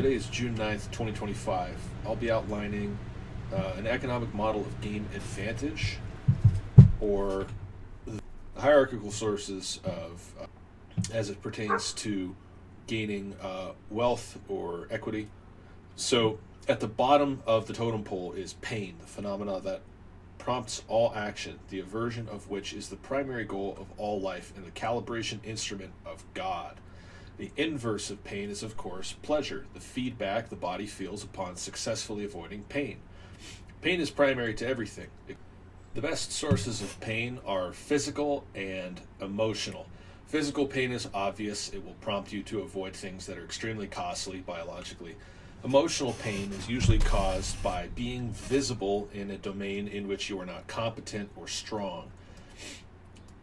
Today is June 9th, 2025. I'll be outlining an economic model of game advantage, or the hierarchical sources of, as it pertains to gaining wealth or equity. So, at the bottom of the totem pole is pain, the phenomena that prompts all action, the aversion of which is the primary goal of all life and the calibration instrument of God. The inverse of pain is, of course, pleasure, the feedback the body feels upon successfully avoiding pain. Pain is primary to everything. The best sources of pain are physical and emotional. Physical pain is obvious. It will prompt you to avoid things that are extremely costly biologically. Emotional pain is usually caused by being visible in a domain in which you are not competent or strong.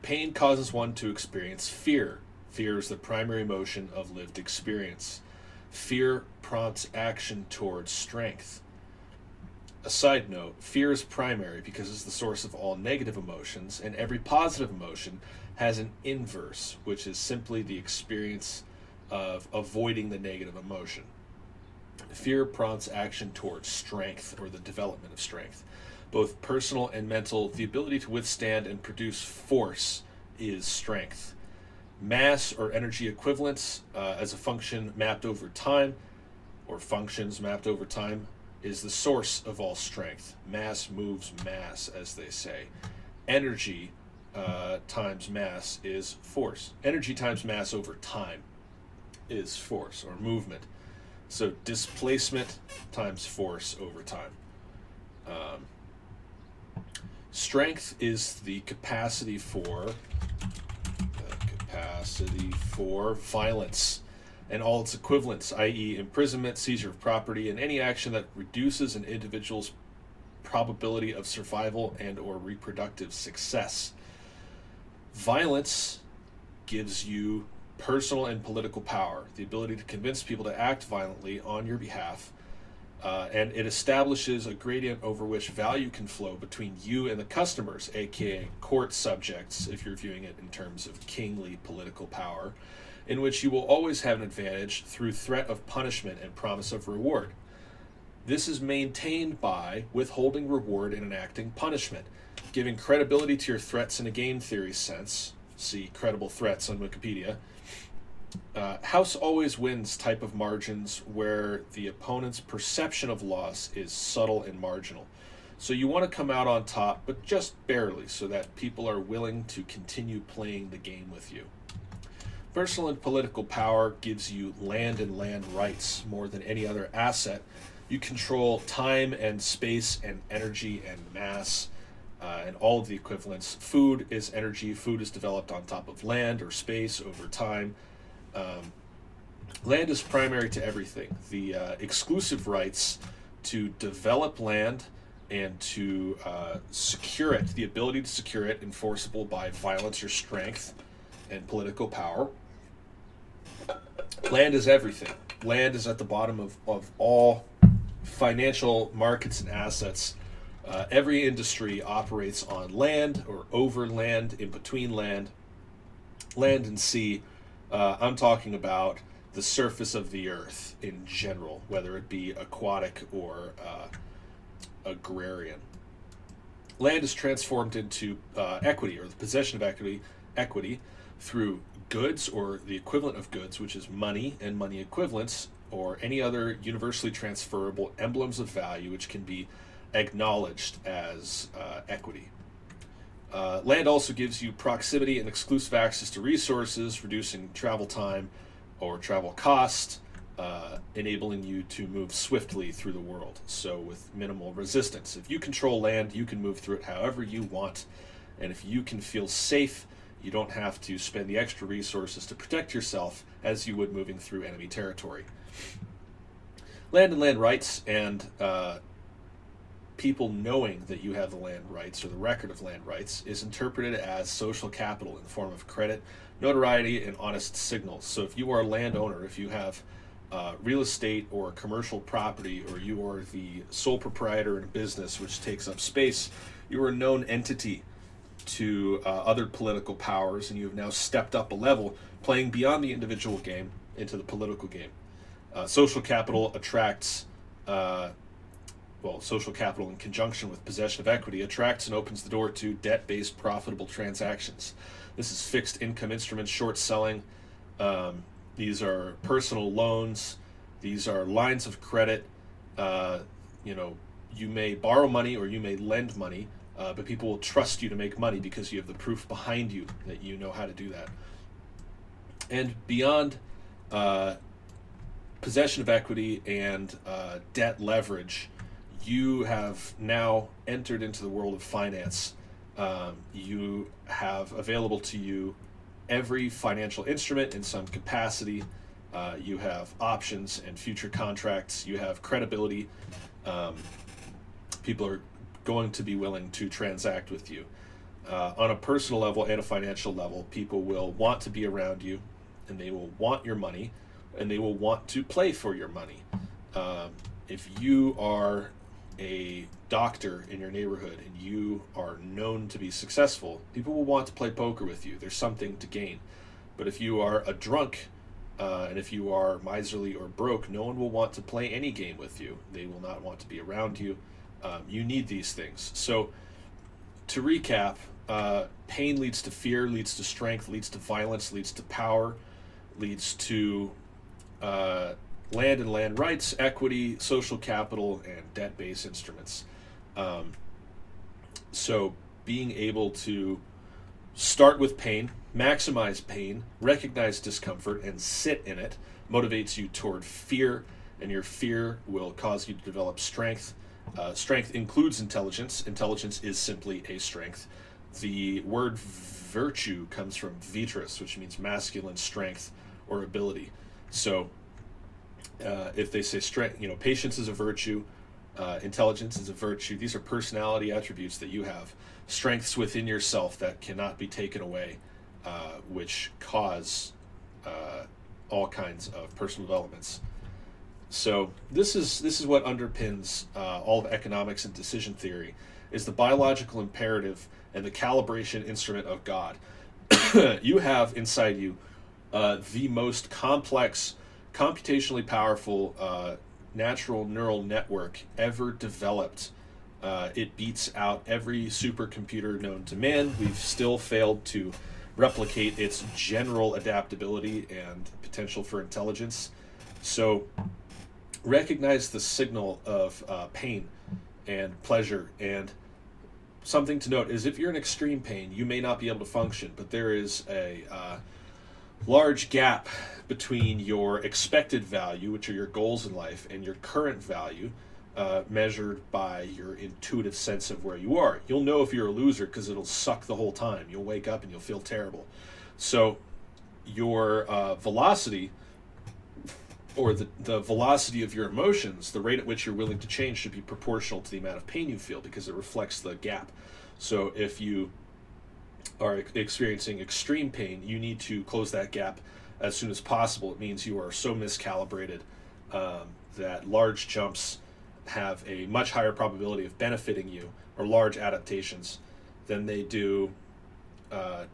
Pain causes one to experience fear. Fear is the primary emotion of lived experience. Fear prompts action towards strength. A side note, fear is primary because it's the source of all negative emotions, and every positive emotion has an inverse, which is simply the experience of avoiding the negative emotion. Fear prompts action towards strength, or the development of strength. Both personal and mental, the ability to withstand and produce force is strength. Mass or energy equivalence as a function mapped over time, or functions mapped over time, is the source of all strength. Mass moves mass, as they say. Energy times mass is force. Energy times mass over time is force, or movement. So displacement times force over time. Strength is the capacity for violence and all its equivalents, i.e., imprisonment, seizure of property, and any action that reduces an individual's probability of survival and or reproductive success. Violence gives you personal and political power, the ability to convince people to act violently on your behalf, and it establishes a gradient over which value can flow between you and the customers, aka court subjects, if you're viewing it in terms of kingly political power, in which you will always have an advantage through threat of punishment and promise of reward. This is maintained by withholding reward and enacting punishment, giving credibility to your threats in a game theory sense. See credible threats on Wikipedia. House always wins type of margins where the opponent's perception of loss is subtle and marginal. So you want to come out on top, but just barely, so that people are willing to continue playing the game with you. Personal and political power gives you land and land rights more than any other asset. You control time and space and energy and mass and all of the equivalents. Food is energy. Food is developed on top of land or space over time. Land is primary to everything. The exclusive rights to develop land and to secure it, the ability to secure it, enforceable by violence or strength and political power. Land is everything. Land is at the bottom of all financial markets and assets. Every industry operates on land or over land, in between land, land and sea. I'm talking about the surface of the earth in general, whether it be aquatic or agrarian. Land is transformed into equity, or the possession of equity through goods, or the equivalent of goods, which is money and money equivalents, or any other universally transferable emblems of value which can be acknowledged as equity. Land also gives you proximity and exclusive access to resources, reducing travel time or travel cost, enabling you to move swiftly through the world, so with minimal resistance. If you control land, you can move through it however you want, and if you can feel safe, you don't have to spend the extra resources to protect yourself as you would moving through enemy territory. Land and land rights, and people knowing that you have the land rights, or the record of land rights, is interpreted as social capital in the form of credit, notoriety, and honest signals. So if you are a landowner, if you have real estate or commercial property, or you are the sole proprietor in a business which takes up space, you are a known entity to other political powers, and you have now stepped up a level, playing beyond the individual game into the political game. Social capital attracts, social capital in conjunction with possession of equity attracts and opens the door to debt-based profitable transactions. This is fixed income instruments, short selling. These are personal loans. These are lines of credit. You may borrow money or you may lend money, but people will trust you to make money because you have the proof behind you that you know how to do that. And beyond possession of equity and debt leverage, you have now entered into the world of finance. You have available to you every financial instrument in some capacity. You have options and future contracts. You have credibility. People are going to be willing to transact with you. On a personal level and a financial level, people will want to be around you, and they will want your money, and they will want to play for your money. If you are a doctor in your neighborhood and you are known to be successful, people will want to play poker with you. There's something to gain. But if you are a drunk, and if you are miserly or broke, no one will want to play any game with you. They will not want to be around you. You need these things. So, to recap, pain leads to fear, leads to strength, leads to violence, leads to power, leads to land and land rights, equity, social capital, and debt-based instruments. So being able to start with pain, maximize pain, recognize discomfort, and sit in it motivates you toward fear, and your fear will cause you to develop strength. Strength includes intelligence. Intelligence is simply a strength. The word virtue comes from vitris, which means masculine strength or ability. So if they say strength, patience is a virtue, intelligence is a virtue. These are personality attributes that you have, strengths within yourself that cannot be taken away, which cause all kinds of personal developments. So this is what underpins all of economics and decision theory, is the biological imperative and the calibration instrument of God. You have inside you the most complex, computationally powerful natural neural network ever developed. It beats out every supercomputer known to man. We've still failed to replicate its general adaptability and potential for intelligence. So recognize the signal of pain and pleasure. And something to note is, if you're in extreme pain, you may not be able to function, but there is a large gap between your expected value, which are your goals in life, and your current value, measured by your intuitive sense of where you are. You'll know if you're a loser because it'll suck the whole time. You'll wake up and you'll feel terrible. So your velocity, or the velocity of your emotions, the rate at which you're willing to change, should be proportional to the amount of pain you feel, because it reflects the gap. So if you are experiencing extreme pain, you need to close that gap as soon as possible. It means you are so miscalibrated that large jumps have a much higher probability of benefiting you, or large adaptations, than they do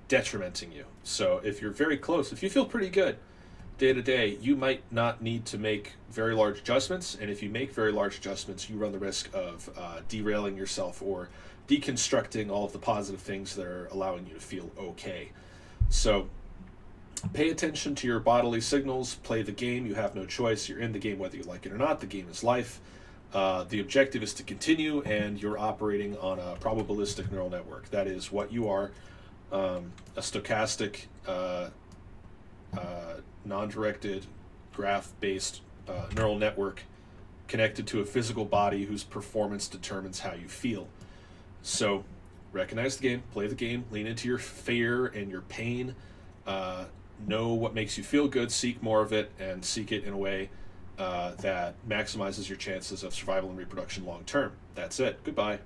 detrimenting you. So if you're very close, if you feel pretty good day to day, you might not need to make very large adjustments. And if you make very large adjustments, you run the risk of derailing yourself or deconstructing all of the positive things that are allowing you to feel okay. So pay attention to your bodily signals, play the game. You have no choice. You're in the game whether you like it or not. The game is life. The objective is to continue, and you're operating on a probabilistic neural network. That is what you are, a stochastic, non-directed, graph-based neural network connected to a physical body whose performance determines how you feel. So recognize the game, play the game, lean into your fear and your pain, know what makes you feel good, seek more of it, and seek it in a way that maximizes your chances of survival and reproduction long term. That's it. Goodbye.